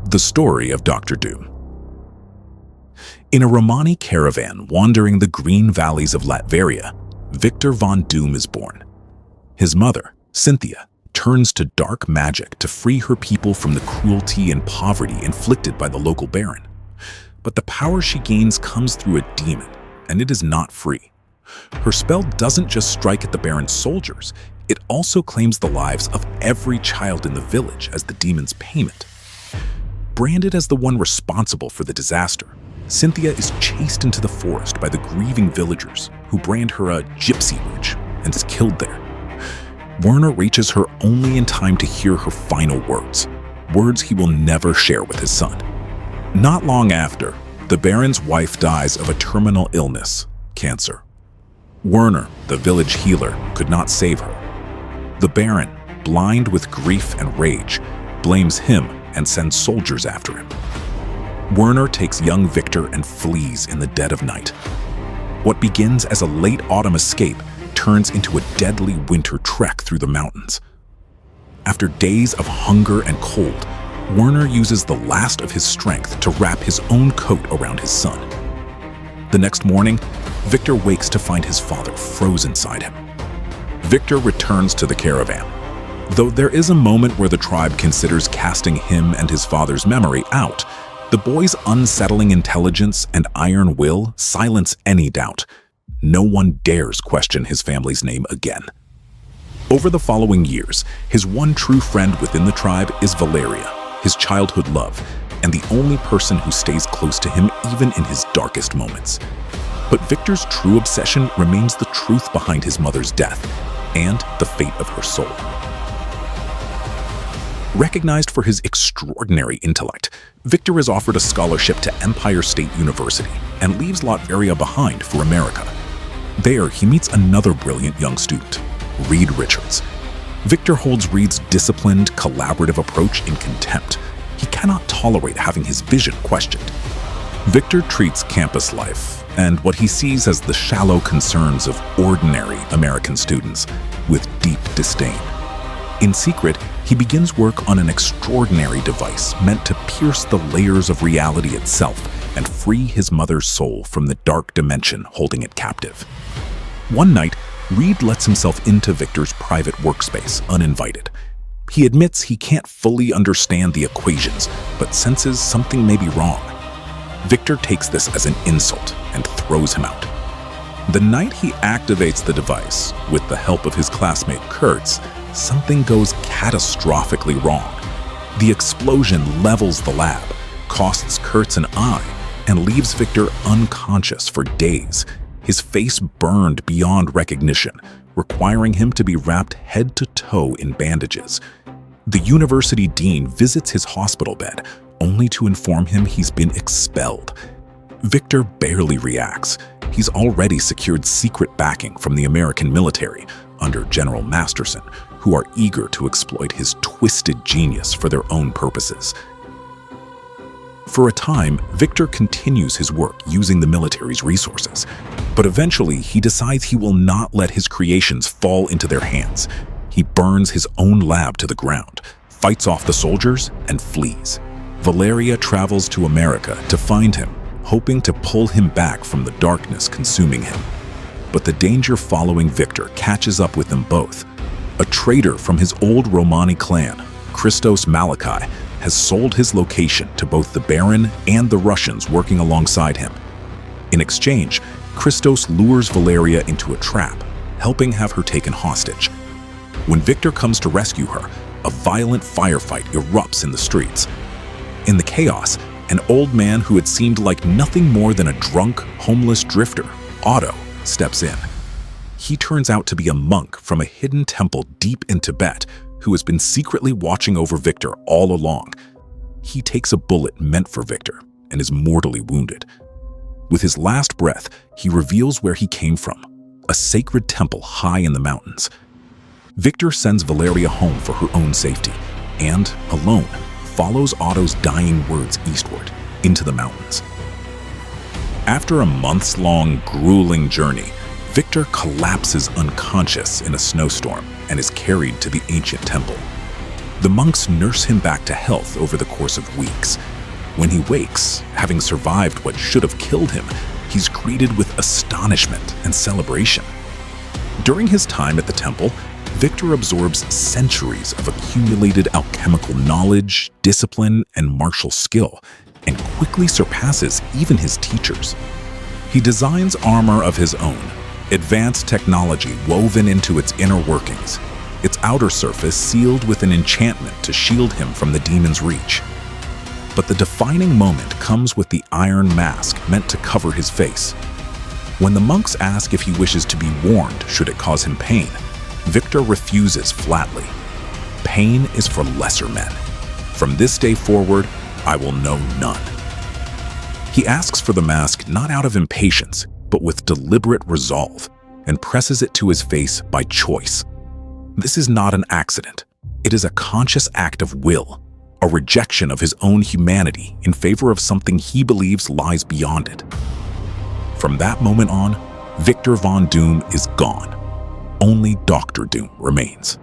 The story of Dr. Doom. In a Romani caravan wandering the green valleys of Latveria, Victor von Doom is born. His mother, Cynthia, turns to dark magic to free her people from the cruelty and poverty inflicted by the local baron. But the power she gains comes through a demon, and it is not free. Her spell doesn't just strike at the baron's soldiers, it also claims the lives of every child in the village as the demon's payment. Branded as the one responsible for the disaster, Cynthia is chased into the forest by the grieving villagers who brand her a gypsy witch and is killed there. Werner reaches her only in time to hear her final words he will never share with his son. Not long after, the baron's wife dies of a terminal illness, cancer. Werner, the village healer, could not save her. The baron, blind with grief and rage, blames him and sends soldiers after him. Werner takes young Victor and flees in the dead of night. What begins as a late autumn escape turns into a deadly winter trek through the mountains. After days of hunger and cold, Werner uses the last of his strength to wrap his own coat around his son. The next morning, Victor wakes to find his father frozen inside him. Victor returns to the caravan, though there is a moment where the tribe considers casting him and his father's memory out. The boy's unsettling intelligence and iron will silence any doubt. No one dares question his family's name again. Over the following years, his one true friend within the tribe is Valeria, his childhood love, and the only person who stays close to him even in his darkest moments. But Victor's true obsession remains the truth behind his mother's death and the fate of her soul. Recognized for his extraordinary intellect, Victor is offered a scholarship to Empire State University and leaves Latveria behind for America. There, he meets another brilliant young student, Reed Richards. Victor holds Reed's disciplined, collaborative approach in contempt. He cannot tolerate having his vision questioned. Victor treats campus life and what he sees as the shallow concerns of ordinary American students with deep disdain. In secret, he begins work on an extraordinary device meant to pierce the layers of reality itself and free his mother's soul from the dark dimension holding it captive. One night, Reed lets himself into Victor's private workspace uninvited. He admits he can't fully understand the equations, but senses something may be wrong. Victor takes this as an insult and throws him out. The night he activates the device, with the help of his classmate Kurtz, something goes catastrophically wrong. The explosion levels the lab, costs Kurtz an eye, and leaves Victor unconscious for days, his face burned beyond recognition, requiring him to be wrapped head to toe in bandages. The university dean visits his hospital bed, only to inform him he's been expelled. Victor barely reacts. He's already secured secret backing from the American military under General Masterson, who are eager to exploit his twisted genius for their own purposes. For a time, Victor continues his work using the military's resources, but eventually he decides he will not let his creations fall into their hands. He burns his own lab to the ground, fights off the soldiers, and flees. Valeria travels to America to find him, hoping to pull him back from the darkness consuming him. But the danger following Victor catches up with them both. A traitor from his old Romani clan, Christos Malachi, has sold his location to both the Baron and the Russians working alongside him. In exchange, Christos lures Valeria into a trap, helping have her taken hostage. When Victor comes to rescue her, a violent firefight erupts in the streets. In the chaos, an old man who had seemed like nothing more than a drunk, homeless drifter, Otto, steps in. He turns out to be a monk from a hidden temple deep in Tibet who has been secretly watching over Victor all along. He takes a bullet meant for Victor and is mortally wounded. With his last breath, he reveals where he came from, a sacred temple high in the mountains. Victor sends Valeria home for her own safety and, alone, follows Otto's dying words eastward into the mountains. After a months-long, grueling journey, Victor collapses unconscious in a snowstorm and is carried to the ancient temple. The monks nurse him back to health over the course of weeks. When he wakes, having survived what should have killed him, he's greeted with astonishment and celebration. During his time at the temple, Victor absorbs centuries of accumulated alchemical knowledge, discipline, and martial skill, and quickly surpasses even his teachers. He designs armor of his own, advanced technology woven into its inner workings, its outer surface sealed with an enchantment to shield him from the demon's reach. But the defining moment comes with the iron mask meant to cover his face. When the monks ask if he wishes to be warned should it cause him pain, Victor refuses flatly. Pain is for lesser men. From this day forward, I will know none. He asks for the mask not out of impatience, but with deliberate resolve, and presses it to his face by choice. This is not an accident. It is a conscious act of will, a rejection of his own humanity in favor of something he believes lies beyond it. From that moment on, Victor Von Doom is gone. Only Dr. Doom remains.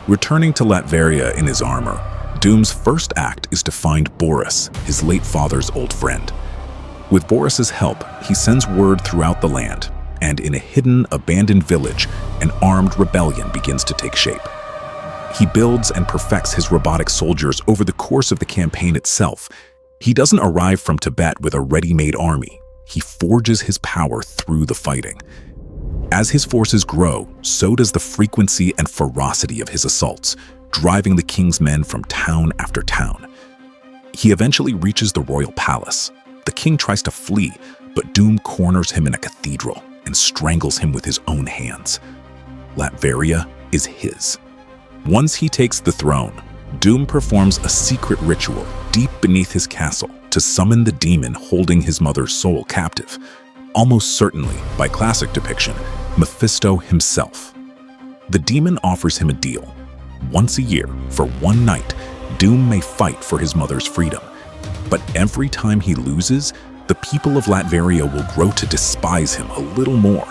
Returning to Latveria in his armor, Doom's first act is to find Boris, his late father's old friend. With Boris's help, he sends word throughout the land, and in a hidden, abandoned village, an armed rebellion begins to take shape. He builds and perfects his robotic soldiers over the course of the campaign itself. He doesn't arrive from Tibet with a ready-made army. He forges his power through the fighting. As his forces grow, so does the frequency and ferocity of his assaults, driving the king's men from town after town. He eventually reaches the royal palace. The king tries to flee, but Doom corners him in a cathedral and strangles him with his own hands. Latveria is his. Once he takes the throne, Doom performs a secret ritual deep beneath his castle to summon the demon holding his mother's soul captive. Almost certainly, by classic depiction, Mephisto himself. The demon offers him a deal. Once a year, for one night, Doom may fight for his mother's freedom. But every time he loses, the people of Latveria will grow to despise him a little more.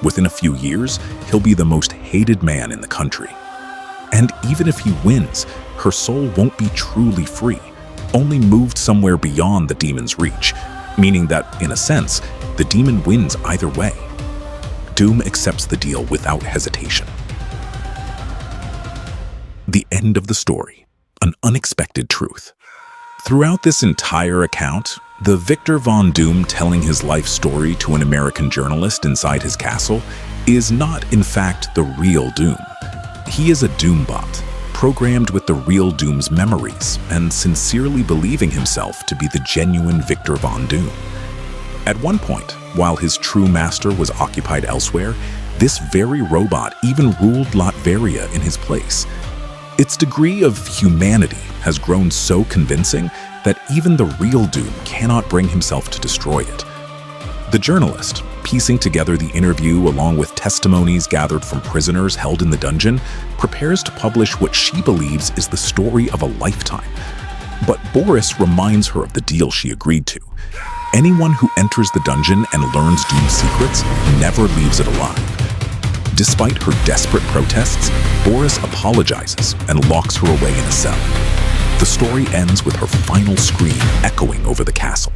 Within a few years, he'll be the most hated man in the country. And even if he wins, her soul won't be truly free, only moved somewhere beyond the demon's reach, meaning that, in a sense, the demon wins either way. Doom accepts the deal without hesitation. The end of the story, an unexpected truth. Throughout this entire account, the Victor Von Doom telling his life story to an American journalist inside his castle is not, in fact, the real Doom. He is a Doombot, programmed with the real Doom's memories and sincerely believing himself to be the genuine Victor Von Doom. At one point, while his true master was occupied elsewhere, this very robot even ruled Latveria in his place. Its degree of humanity has grown so convincing that even the real Doom cannot bring himself to destroy it. The journalist, piecing together the interview along with testimonies gathered from prisoners held in the dungeon, prepares to publish what she believes is the story of a lifetime. But Boris reminds her of the deal she agreed to. Anyone who enters the dungeon and learns Doom's secrets never leaves it alive. Despite her desperate protests, Boris apologizes and locks her away in a cell. The story ends with her final scream echoing over the castle.